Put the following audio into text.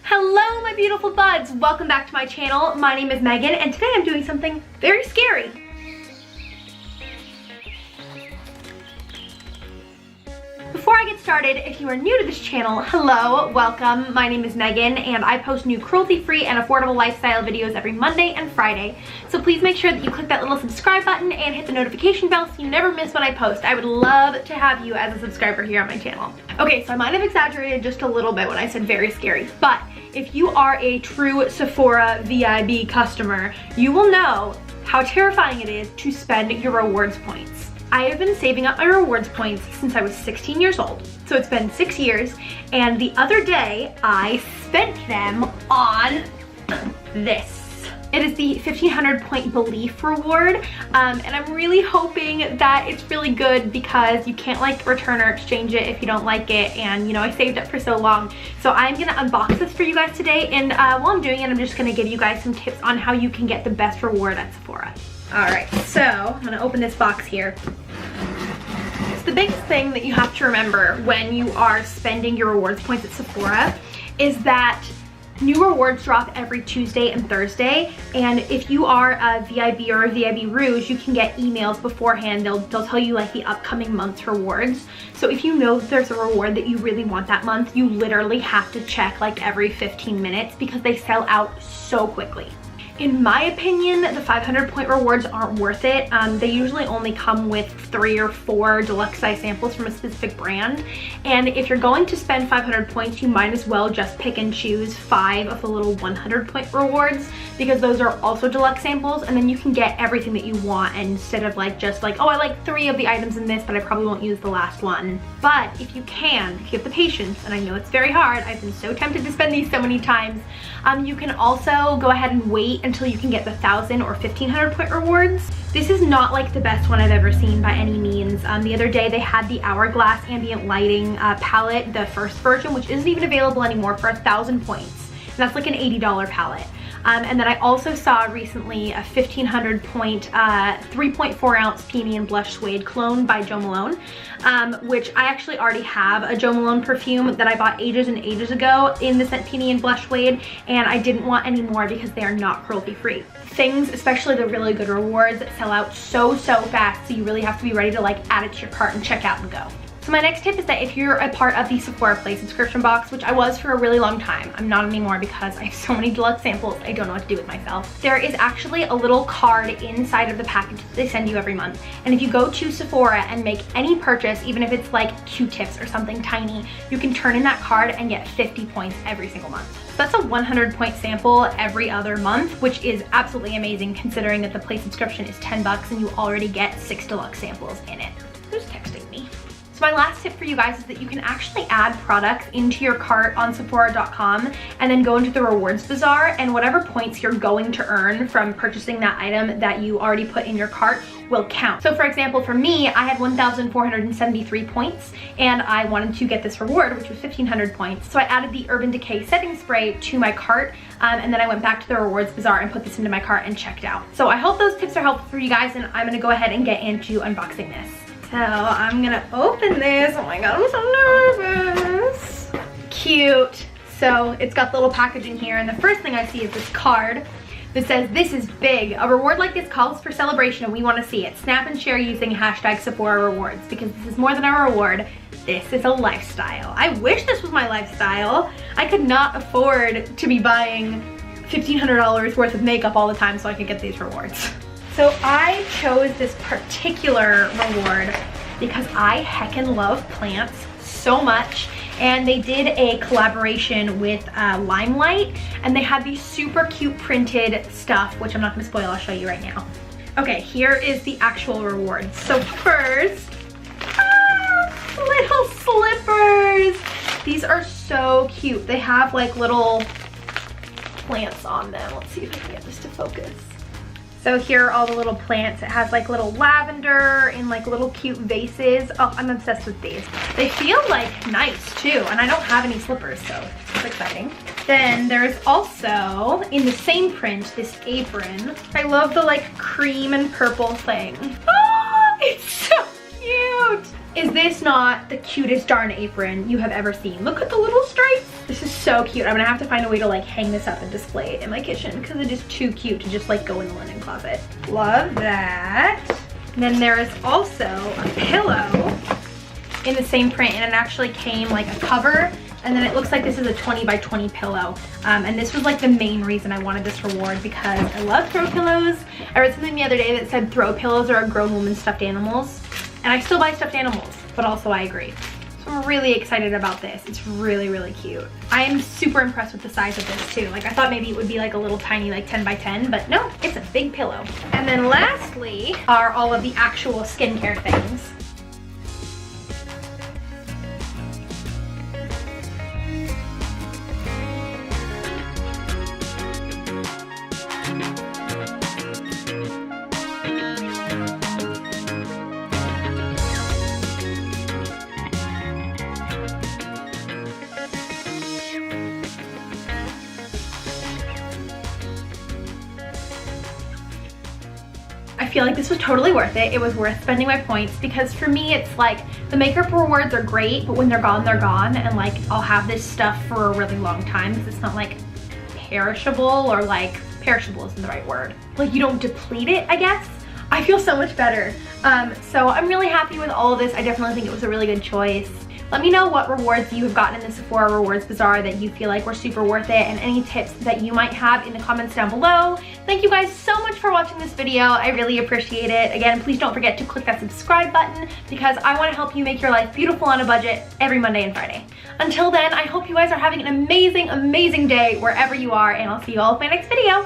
Hello my beautiful buds, welcome back to my channel. My name is Megan and today I'm doing something very scary. Before I get started, if you are new to this channel, hello, welcome. My name is Megan and I post new cruelty-free and affordable lifestyle videos every Monday and Friday. So please make sure that you click that little subscribe button and hit the notification bell so you never miss when I post. I would love to have you as a subscriber here on my channel. Okay, so I might have exaggerated just a little bit when I said very scary, but if you are a true Sephora VIB customer, you will know how terrifying it is to spend your rewards points. I have been saving up my rewards points since I was 16 years old. So it's been 6 years, and the other day I spent them on this. It is the 1500 point belief reward, and I'm really hoping that it's really good because you can't like return or exchange it if you don't like it, and you know, I saved up for so long. So I'm gonna unbox this for you guys today, and while I'm doing it, I'm just gonna give you guys some tips on how you can get the best reward at Sephora. All right, so I'm gonna open this box here. It's the biggest thing that you have to remember when you are spending your rewards points at Sephora is that new rewards drop every Tuesday and Thursday, and if you are a VIB or a VIB Rouge, you can get emails beforehand. They'll tell you like the upcoming month's rewards. So if you know that there's a reward that you really want that month, you literally have to check like every 15 minutes because they sell out so quickly. In my opinion, the 500 point rewards aren't worth it. They usually only come with 3 or 4 deluxe size samples from a specific brand. And if you're going to spend 500 points, you might as well just pick and choose 5 of the little 100 point rewards because those are also deluxe samples, and then you can get everything that you want instead of like just like, oh, I like 3 of the items in this, but I probably won't use the last one. But if you have the patience, and I know it's very hard, I've been so tempted to spend these so many times, you can also go ahead and wait until you can get the 1000 or 1500 point rewards. This is not like the best one I've ever seen by any means. The other day they had the Hourglass ambient lighting palette, the first version, which isn't even available anymore, for 1000 points. And that's like an $80 palette. And then I also saw recently a 1500 point 3.4 ounce Peony and Blush Suede clone by Jo Malone, which I actually already have a Jo Malone perfume that I bought ages and ages ago in the scent Peony and Blush Suede, and I didn't want any more because they are not cruelty free. Things, especially the really good rewards, sell out so fast, so you really have to be ready to like add it to your cart and check out and go. So my next tip is that if you're a part of the Sephora Play subscription box, which I was for a really long time, I'm not anymore because I have so many deluxe samples I don't know what to do with myself. There is actually a little card inside of the package that they send you every month. And if you go to Sephora and make any purchase, even if it's like Q-tips or something tiny, you can turn in that card and get 50 points every single month. So that's a 100 point sample every other month, which is absolutely amazing considering that the Play subscription is 10 bucks and you already get 6 deluxe samples in it. Who's texting me? So my last tip for you guys is that you can actually add products into your cart on Sephora.com and then go into the Rewards Bazaar, and whatever points you're going to earn from purchasing that item that you already put in your cart will count. So for example, for me, I had 1,473 points and I wanted to get this reward, which was 1,500 points. So I added the Urban Decay setting spray to my cart, and then I went back to the Rewards Bazaar and put this into my cart and checked out. So I hope those tips are helpful for you guys, and I'm gonna go ahead and get into unboxing this. So I'm gonna open this. Oh my god, I'm so nervous. Cute. So it's got the little packaging here, and the first thing I see is this card that says, "This is big. A reward like this calls for celebration and we want to see it. Snap and share using hashtag Sephora Rewards, because this is more than a reward. This is a lifestyle." I wish this was my lifestyle. I could not afford to be buying $1,500 worth of makeup all the time so I could get these rewards. So I chose this particular reward because I heckin' love plants so much, and they did a collaboration with Limelight, and they had these super cute printed stuff, which I'm not gonna spoil, I'll show you right now. Okay, here is the actual reward. So first, little slippers. These are so cute. They have like little plants on them. Let's see if I can get this to focus. So here are all the little plants. It has like little lavender in like little cute vases. Oh, I'm obsessed with these. They feel like nice too, and I don't have any slippers, so it's exciting. Then there's also, in the same print, this apron. I love the like cream and purple thing. Oh, it's so cute. Is this not the cutest darn apron you have ever seen? Look at the little stripes. This is so cute. I'm gonna have to find a way to like hang this up and display it in my kitchen because it is too cute to just like go in the linen closet. Love that. And then there is also a pillow in the same print, and it actually came like a cover, and then it looks like this is a 20 by 20 pillow. And this was like the main reason I wanted this reward, because I love throw pillows. I read something the other day that said throw pillows are a grown woman's stuffed animals, and I still buy stuffed animals, but also I agree. So I'm really excited about this. It's really, really cute. I am super impressed with the size of this too. Like I thought maybe it would be like a little tiny like 10 by 10, but no, it's a big pillow. And then lastly are all of the actual skincare things. I feel like this was totally worth it. It was worth spending my points, because for me it's like the makeup rewards are great, but when they're gone, they're gone, and like I'll have this stuff for a really long time because it's not like perishable, or like perishable isn't the right word. Like you don't deplete it, I guess. I feel so much better. So I'm really happy with all of this. I definitely think it was a really good choice. Let me know what rewards you have gotten in the Sephora Rewards Bazaar that you feel like were super worth it, and any tips that you might have in the comments down below. Thank you guys so much for watching this video. I really appreciate it. Again, please don't forget to click that subscribe button, because I want to help you make your life beautiful on a budget every Monday and Friday. Until then, I hope you guys are having an amazing, amazing day wherever you are, and I'll see you all in my next video.